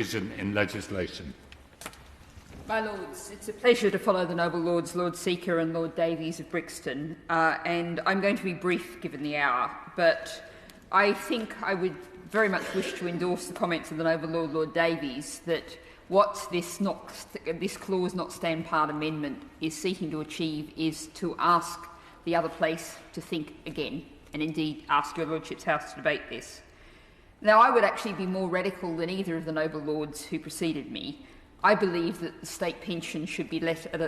in legislation. My Lords, it's a pleasure to follow the noble Lords, Lord Seeker and Lord Davies of Brixton, and I'm going to be brief given the hour, but I think I would very much wish to endorse the comments of the noble Lord, Lord Davies, that what this clause not stand part amendment is seeking to achieve is to ask the other place to think again, and indeed ask your Lordship's House to debate this. Now, I would actually be more radical than either of the noble Lords who preceded me. I believe that the state pension should be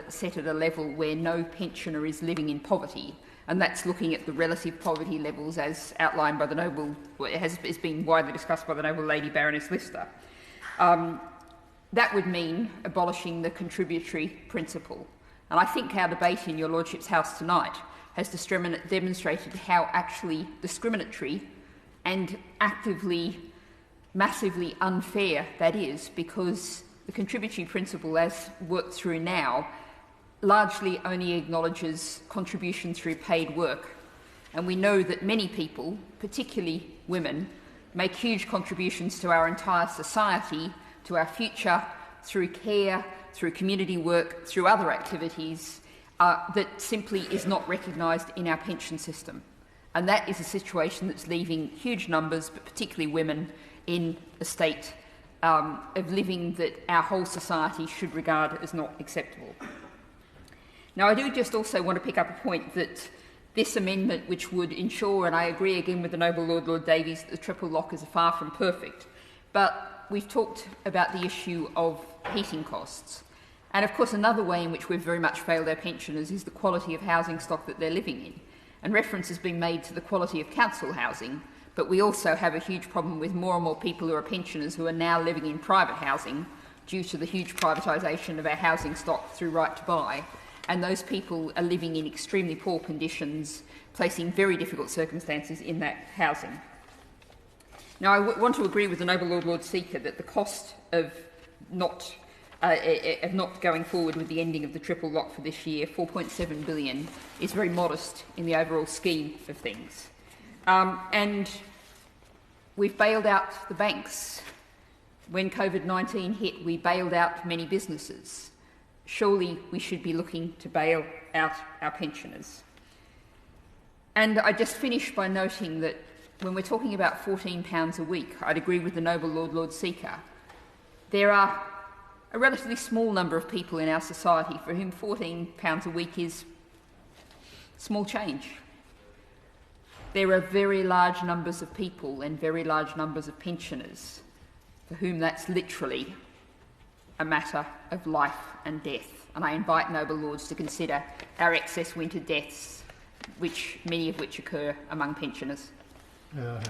set at a level where no pensioner is living in poverty, and that's looking at the relative poverty levels as outlined by the noble, has been widely discussed by the noble Lady Baroness Lister. That would mean abolishing the contributory principle. And I think our debate in your Lordship's House tonight has demonstrated how actually discriminatory and actively, massively unfair that is, because the contributory principle, as worked through now, largely only acknowledges contribution through paid work. And we know that many people, particularly women, make huge contributions to our entire society, to our future, through care, through community work, through other activities, that simply is not recognised in our pension system. And that is a situation that's leaving huge numbers, but particularly women, in a state of living that our whole society should regard as not acceptable. Now, I do just also want to pick up a point that this amendment, which would ensure, and I agree again with the noble Lord, Lord Davies, that the triple lock is far from perfect, but we've talked about the issue of heating costs. And of course, another way in which we've very much failed our pensioners is the quality of housing stock that they're living in. And reference has been made to the quality of council housing, but we also have a huge problem with more and more people who are pensioners who are now living in private housing due to the huge privatisation of our housing stock through Right to Buy. And those people are living in extremely poor conditions, placing very difficult circumstances in that housing. Now, I want to agree with the noble Lord, Lord Seeker that the cost of not going forward with the ending of the triple lock for this year, $4.7 billion, is very modest in the overall scheme of things. And we've bailed out the banks. When COVID-19 hit, we bailed out many businesses. Surely we should be looking to bail out our pensioners. And I just finish by noting that when we're talking about £14 a week, I'd agree with the noble Lord, Lord Seeker. There are a relatively small number of people in our society for whom £14 a week is small change. There are very large numbers of people and very large numbers of pensioners for whom that's literally a matter of life and death. And I invite noble lords to consider our excess winter deaths, many of which occur among pensioners. Yeah.